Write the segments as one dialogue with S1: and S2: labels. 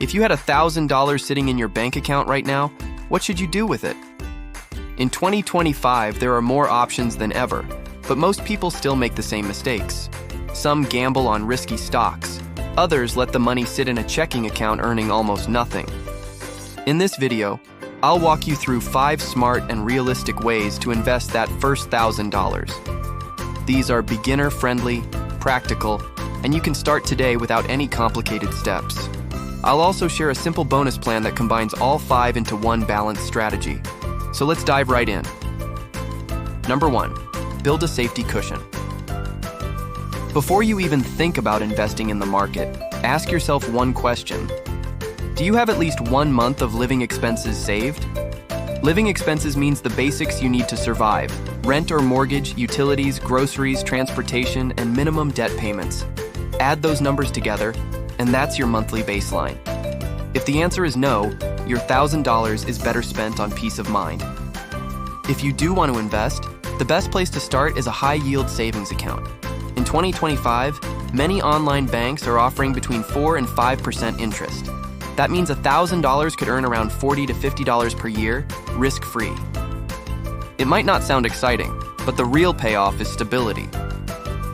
S1: If you had $1,000 sitting in your bank account right now, what should you do with it? In 2025, there are more options than ever, but most people still make the same mistakes. Some gamble on risky stocks. Others let the money sit in a checking account earning almost nothing. In this video, I'll walk you through 5 smart and realistic ways to invest that first $1,000. These are beginner-friendly, practical, and you can start today without any complicated steps. I'll also share a simple bonus plan that combines all 5 into one balanced strategy. So let's dive right in. Number 1, build a safety cushion. Before you even think about investing in the market, ask yourself one question. Do you have at least 1 month of living expenses saved? Living expenses means the basics you need to survive: rent or mortgage, utilities, groceries, transportation, and minimum debt payments. Add those numbers together, and that's your monthly baseline. If the answer is no, your $1,000 is better spent on peace of mind. If you do want to invest, the best place to start is a high-yield savings account. In 2025, many online banks are offering between 4 and 5% interest. That means $1,000 could earn around $40 to $50 per year, risk-free. It might not sound exciting, but the real payoff is stability.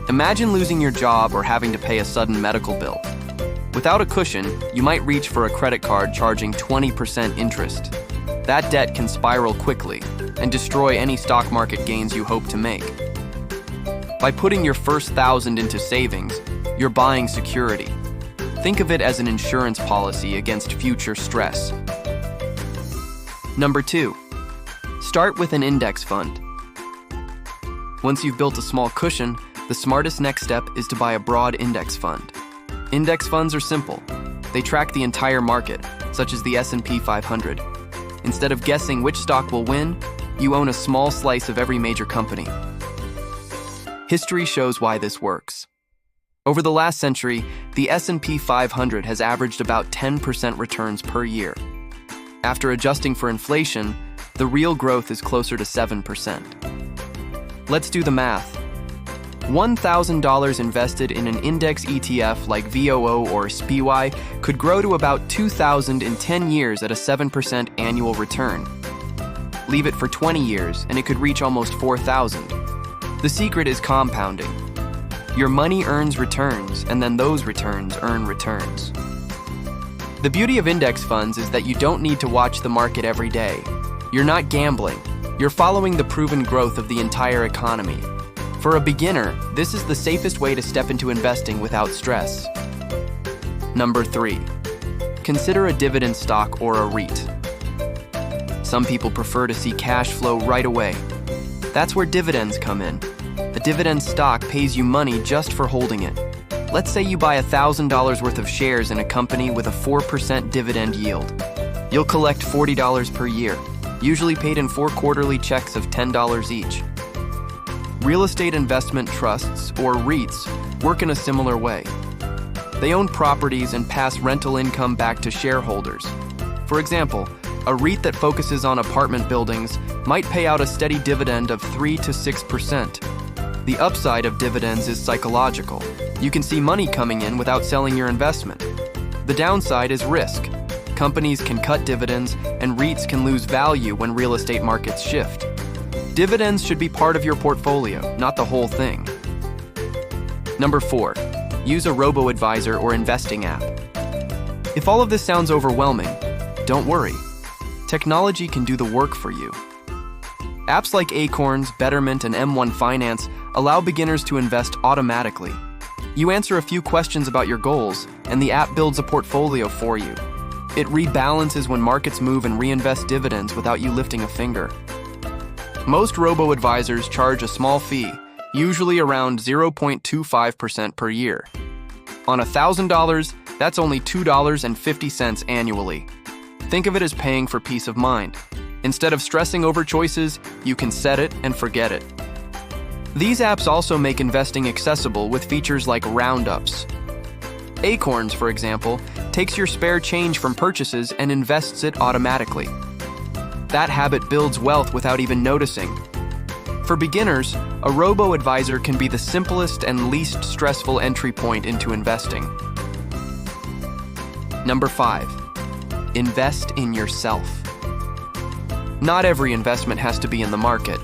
S1: Imagine losing your job or having to pay a sudden medical bill. Without a cushion, you might reach for a credit card charging 20% interest. That debt can spiral quickly and destroy any stock market gains you hope to make. By putting your first $1,000 into savings, you're buying security. Think of it as an insurance policy against future stress. Number 2, start with an index fund. Once you've built a small cushion, the smartest next step is to buy a broad index fund. Index funds are simple. They track the entire market, such as the S&P 500. Instead of guessing which stock will win, you own a small slice of every major company. History shows why this works. Over the last century, the S&P 500 has averaged about 10% returns per year. After adjusting for inflation, the real growth is closer to 7%. Let's do the math. $1,000 invested in an index ETF like VOO or SPY could grow to about $2,000 in 10 years at a 7% annual return. Leave it for 20 years and it could reach almost $4,000. The secret is compounding. Your money earns returns, and then those returns earn returns. The beauty of index funds is that you don't need to watch the market every day. You're not gambling. You're following the proven growth of the entire economy. For a beginner, this is the safest way to step into investing without stress. Number 3, consider a dividend stock or a REIT. Some people prefer to see cash flow right away. That's where dividends come in. A dividend stock pays you money just for holding it. Let's say you buy $1,000 worth of shares in a company with a 4% dividend yield. You'll collect $40 per year, usually paid in 4 quarterly checks of $10 each. Real estate investment trusts, or REITs, work in a similar way. They own properties and pass rental income back to shareholders. For example, a REIT that focuses on apartment buildings might pay out a steady dividend of 3 to 6%. The upside of dividends is psychological. You can see money coming in without selling your investment. The downside is risk. Companies can cut dividends, and REITs can lose value when real estate markets shift. Dividends should be part of your portfolio, not the whole thing. Number 4, use a robo-advisor or investing app. If all of this sounds overwhelming, don't worry. Technology can do the work for you. Apps like Acorns, Betterment, and M1 Finance allow beginners to invest automatically. You answer a few questions about your goals, and the app builds a portfolio for you. It rebalances when markets move and reinvests dividends without you lifting a finger. Most robo-advisors charge a small fee, usually around 0.25% per year. On $1,000, that's only $2.50 annually. Think of it as paying for peace of mind. Instead of stressing over choices, you can set it and forget it. These apps also make investing accessible with features like roundups. Acorns, for example, takes your spare change from purchases and invests it automatically. That habit builds wealth without even noticing. For beginners, a robo-advisor can be the simplest and least stressful entry point into investing. Number 5, Invest in yourself. Not every investment has to be in the market.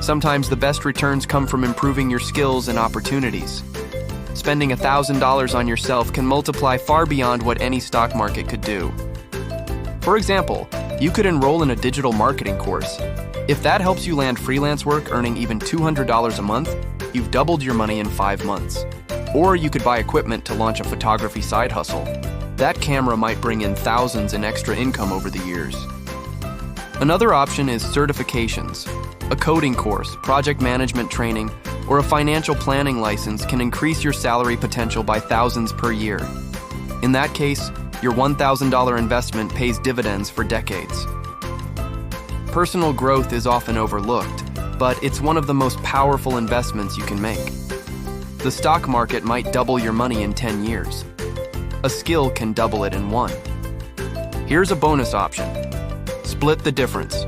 S1: Sometimes the best returns come from improving your skills and opportunities. Spending $1,000 on yourself can multiply far beyond what any stock market could do. For example, you could enroll in a digital marketing course. If that helps you land freelance work earning even $200 a month, you've doubled your money in 5 months. Or you could buy equipment to launch a photography side hustle. That camera might bring in thousands in extra income over the years. Another option is certifications. A coding course, project management training, or a financial planning license can increase your salary potential by thousands per year. In that case, your $1,000 investment pays dividends for decades. Personal growth is often overlooked, but it's one of the most powerful investments you can make. The stock market might double your money in 10 years. A skill can double it in 1. Here's a bonus option. Split the difference.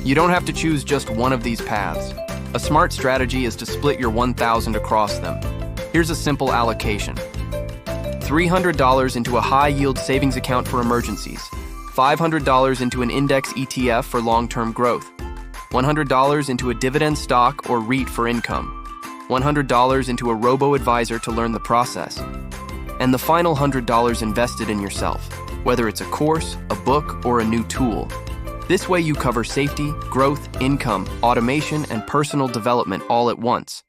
S1: You don't have to choose just one of these paths. A smart strategy is to split your $1,000 across them. Here's a simple allocation. $300 into a high-yield savings account for emergencies, $500 into an index ETF for long-term growth, $100 into a dividend stock or REIT for income, $100 into a robo-advisor to learn the process, and the final $100 invested in yourself, whether it's a course, a book, or a new tool. This way you cover safety, growth, income, automation, and personal development all at once.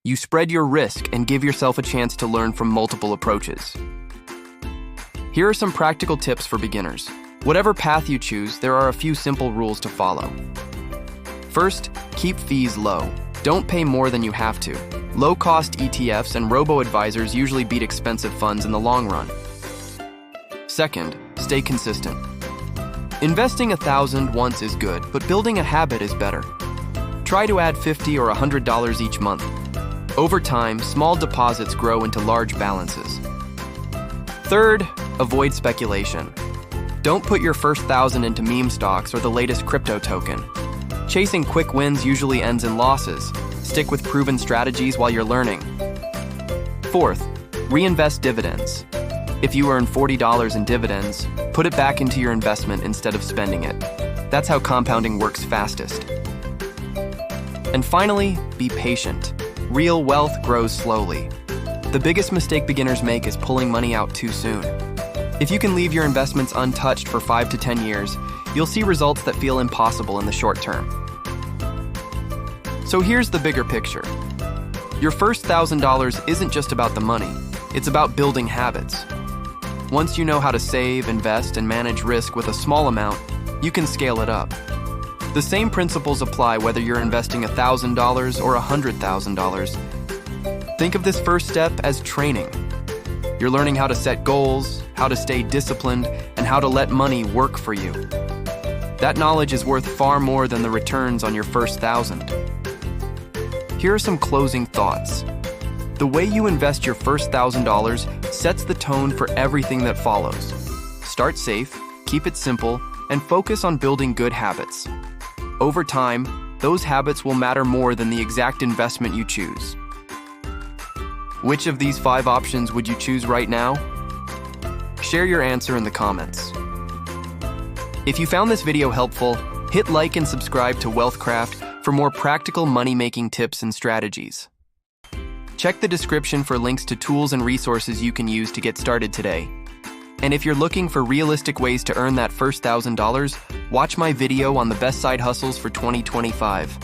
S1: You spread your risk and give yourself a chance to learn from multiple approaches. Here are some practical tips for beginners. Whatever path you choose, there are a few simple rules to follow. First, keep fees low. Don't pay more than you have to. Low-cost ETFs and robo-advisors usually beat expensive funds in the long run. Second, stay consistent. Investing $1,000 once is good, but building a habit is better. Try to add $50 or $100 each month. Over time, small deposits grow into large balances. Third, avoid speculation. Don't put your first $1,000 into meme stocks or the latest crypto token. Chasing quick wins usually ends in losses. Stick with proven strategies while you're learning. Fourth, reinvest dividends. If you earn $40 in dividends, put it back into your investment instead of spending it. That's how compounding works fastest. And finally, be patient. Real wealth grows slowly. The biggest mistake beginners make is pulling money out too soon. If you can leave your investments untouched for 5 to 10 years, you'll see results that feel impossible in the short term. So here's the bigger picture. Your first $1,000 isn't just about the money, it's about building habits. Once you know how to save, invest, and manage risk with a small amount, you can scale it up. The same principles apply whether you're investing $1,000 or $100,000. Think of this first step as training. You're learning how to set goals, how to stay disciplined, and how to let money work for you. That knowledge is worth far more than the returns on your first $1,000. Here are some closing thoughts. The way you invest your first $1,000 sets the tone for everything that follows. Start safe, keep it simple, and focus on building good habits. Over time, those habits will matter more than the exact investment you choose. Which of these 5 options would you choose right now? Share your answer in the comments. If you found this video helpful, hit like and subscribe to Wealthcraft for more practical money-making tips and strategies. Check the description for links to tools and resources you can use to get started today. And if you're looking for realistic ways to earn that first $1,000, watch my video on the best side hustles for 2025.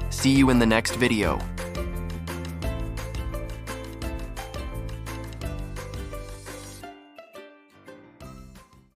S1: See you in the next video.